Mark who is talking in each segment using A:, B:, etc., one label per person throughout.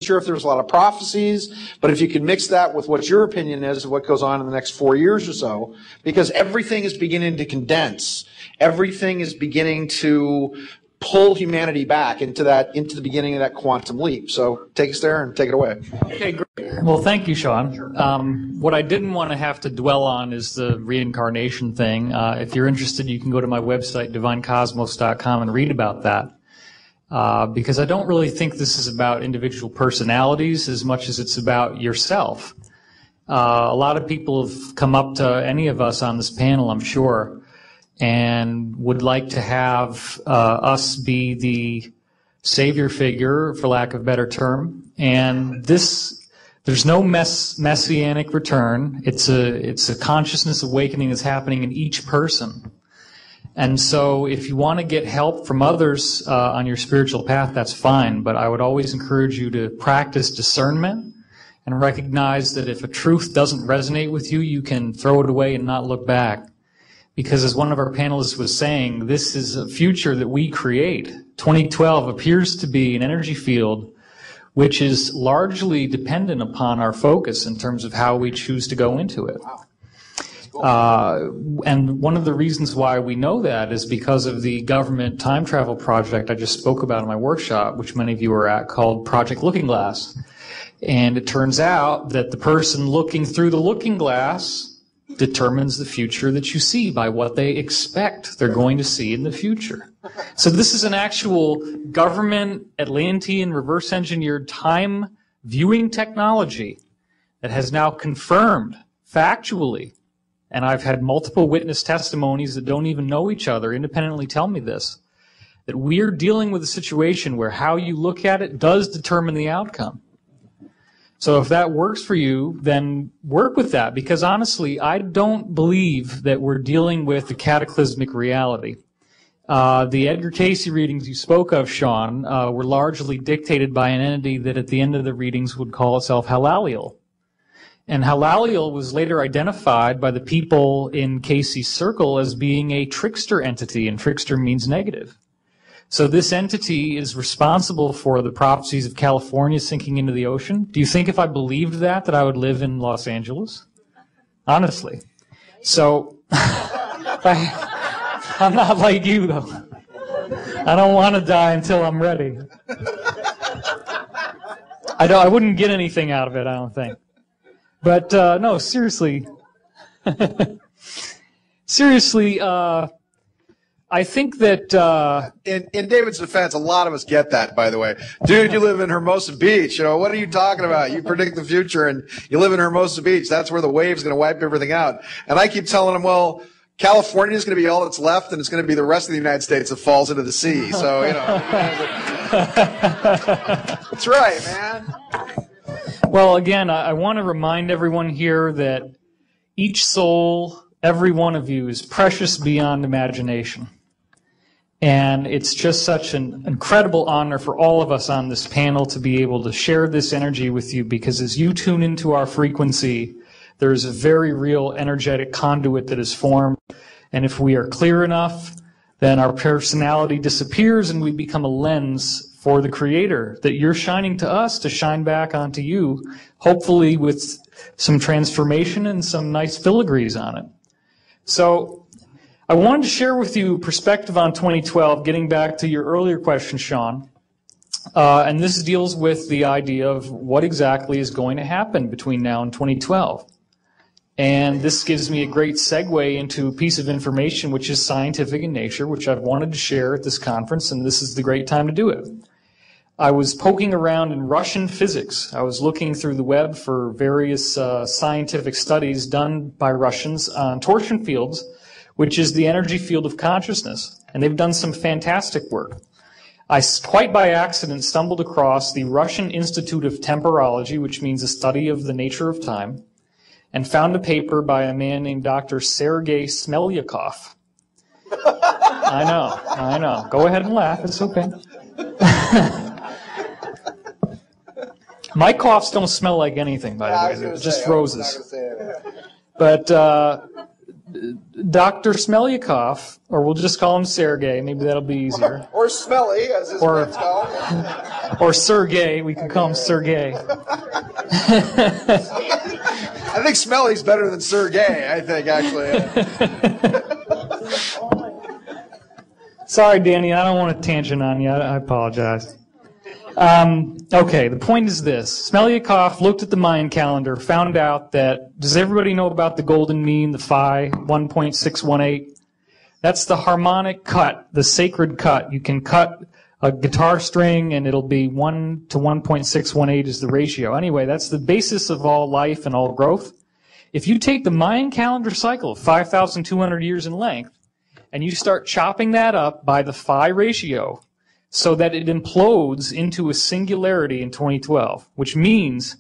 A: sure if there's a lot of prophecies, but if you can mix that with what your opinion is of what goes on in the next 4 years or so, because everything is beginning to condense. Everything is beginning to pull humanity back into the beginning of that quantum leap. So take us there and take it away.
B: Okay, great. Well, thank you, Sean. What I didn't want to have to dwell on is the reincarnation thing. If you're interested, you can go to my website, divinecosmos.com, and read about that. Because I don't really think this is about individual personalities as much as it's about yourself. A lot of people have come up to any of us on this panel, I'm sure, and would like to have us be the savior figure, for lack of a better term. And there's no messianic return. It's a consciousness awakening that's happening in each person. And so if you want to get help from others on your spiritual path, that's fine. But I would always encourage you to practice discernment and recognize that if a truth doesn't resonate with you, you can throw it away and not look back. Because as one of our panelists was saying, this is a future that we create. 2012 appears to be an energy field which is largely dependent upon our focus in terms of how we choose to go into it. And one of the reasons why we know that is because of the government time travel project I just spoke about in my workshop, which many of you were at, called Project Looking Glass. And it turns out that the person looking through the looking glass determines the future that you see by what they expect they're going to see in the future. So this is an actual government Atlantean reverse engineered time viewing technology that has now confirmed factually, and I've had multiple witness testimonies that don't even know each other independently tell me this, that we're dealing with a situation where how you look at it does determine the outcome. So if that works for you, then work with that, because honestly, I don't believe that we're dealing with a cataclysmic reality. The Edgar Cayce readings you spoke of, Sean, were largely dictated by an entity that at the end of the readings would call itself Halaliel. And Halaliel was later identified by the people in Cayce's circle as being a trickster entity, and trickster means negative. So this entity is responsible for the prophecies of California sinking into the ocean. Do you think if I believed that I would live in Los Angeles? Honestly. So I'm not like you, though. I don't want to die until I'm ready. I wouldn't get anything out of it, I don't think. But no, seriously. Seriously, I think that
A: in David's defense, a lot of us get that, by the way. Dude, you live in Hermosa Beach. You know, what are you talking about? You predict the future and you live in Hermosa Beach. That's where the wave's going to wipe everything out. And I keep telling him, well, California is going to be all that's left, and it's going to be the rest of the United States that falls into the sea. So, you know. That's right, man.
B: Well, again, I want to remind everyone here that each soul, every one of you, is precious beyond imagination. And it's just such an incredible honor for all of us on this panel to be able to share this energy with you, because as you tune into our frequency, there's a very real energetic conduit that is formed. And if we are clear enough, then our personality disappears and we become a lens for the Creator that you're shining to us to shine back onto you, hopefully with some transformation and some nice filigrees on it. So I wanted to share with you perspective on 2012, getting back to your earlier question, Sean. And this deals with the idea of what exactly is going to happen between now and 2012. And this gives me a great segue into a piece of information which is scientific in nature, which I've wanted to share at this conference, and this is the great time to do it. I was poking around in Russian physics. I was looking through the web for various scientific studies done by Russians on torsion fields, which is the energy field of consciousness. And they've done some fantastic work. I, quite by accident, stumbled across the Russian Institute of Temporology, which means the study of the nature of time, and found a paper by a man named Dr. Sergei Smelyakov. I know. Go ahead and laugh. It's okay. My coughs don't smell like anything, by the way. They're just roses. But Dr. Smelyakov, or we'll just call him Sergei, maybe that'll be easier.
A: Or Smelly, as his friends call him.
B: Or Sergey. We can call him Sergey.
A: I think Smelly's better than Sergey, I think, actually.
B: Sorry, Danny, I don't want to tangent on you. I apologize. Okay, the point is this. Smelyakov looked at the Mayan calendar, found out that, does everybody know about the golden mean, the phi, 1.618? That's the harmonic cut, the sacred cut. You can cut a guitar string and it'll be 1 to 1.618 is the ratio. Anyway, that's the basis of all life and all growth. If you take the Mayan calendar cycle of 5,200 years in length and you start chopping that up by the phi ratio, so that it implodes into a singularity in 2012, which means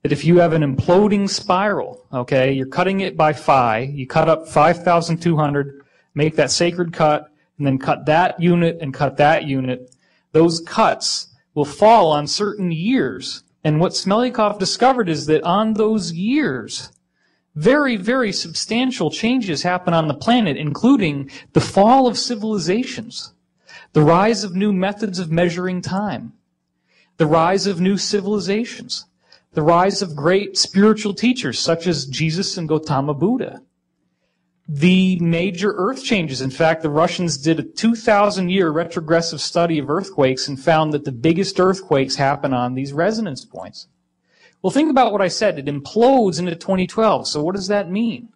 B: that if you have an imploding spiral, okay, you're cutting it by phi, you cut up 5,200, make that sacred cut, and then cut that unit and cut that unit, those cuts will fall on certain years. And what Smelyakov discovered is that on those years, very, very substantial changes happen on the planet, including the fall of civilizations, the rise of new methods of measuring time, the rise of new civilizations, the rise of great spiritual teachers such as Jesus and Gautama Buddha, the major earth changes. In fact, the Russians did a 2,000-year retrogressive study of earthquakes and found that the biggest earthquakes happen on these resonance points. Well, think about what I said. It implodes into 2012. So what does that mean?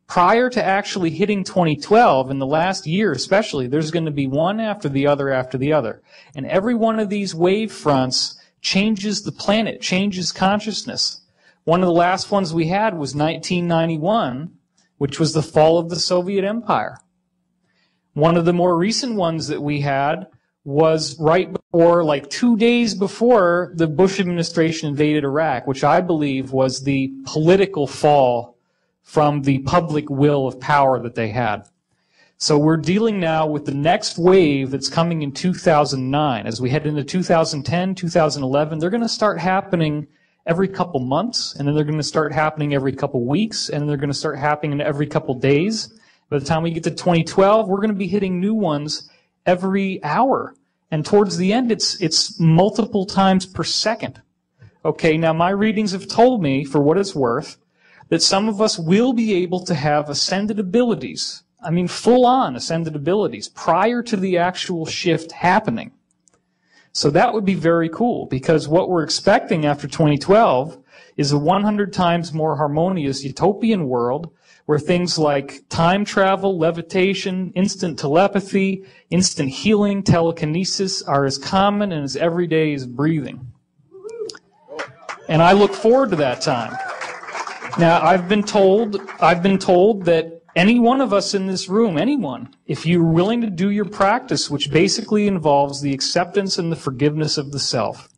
B: Prior to actually hitting 2012, in the last year especially, there's going to be one after the other after the other. And every one of these wave fronts changes the planet, changes consciousness. One of the last ones we had was 1991, which was the fall of the Soviet Empire. One of the more recent ones that we had was right before, like 2 days before the Bush administration invaded Iraq, which I believe was the political fall from the public will of power that they had. So we're dealing now with the next wave that's coming in 2009. As we head into 2010, 2011, they're going to start happening every couple months, and then they're going to start happening every couple weeks, and then they're going to start happening every couple days. By the time we get to 2012, we're going to be hitting new ones every hour. And towards the end, it's multiple times per second. Okay, now my readings have told me, for what it's worth, that some of us will be able to have ascended abilities. I mean, full-on ascended abilities prior to the actual shift happening. So that would be very cool, because what we're expecting after 2012 is a 100 times more harmonious utopian world where things like time travel, levitation, instant telepathy, instant healing, telekinesis are as common and as everyday as breathing. And I look forward to that time. Now, I've been told that any one of us in this room, anyone, if you're willing to do your practice, which basically involves the acceptance and the forgiveness of the self,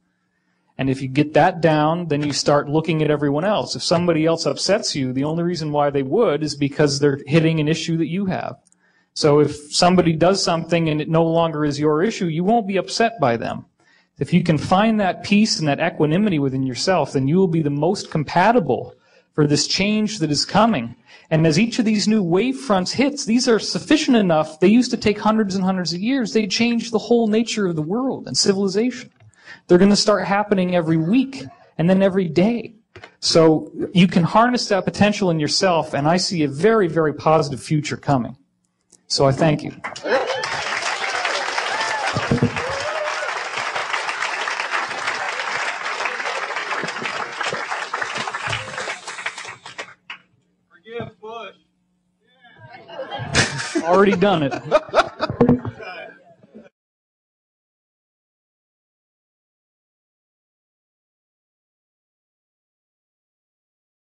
B: and if you get that down, then you start looking at everyone else. If somebody else upsets you, the only reason why they would is because they're hitting an issue that you have. So if somebody does something and it no longer is your issue, you won't be upset by them. If you can find that peace and that equanimity within yourself, then you will be the most compatible for this change that is coming. And as each of these new wave fronts hits, these are sufficient enough. They used to take hundreds and hundreds of years. They changed the whole nature of the world and civilization. They're going to start happening every week and then every day. So you can harness that potential in yourself, and I see a very, very positive future coming. So I thank you.
C: Forgive Bush.
B: Already done it.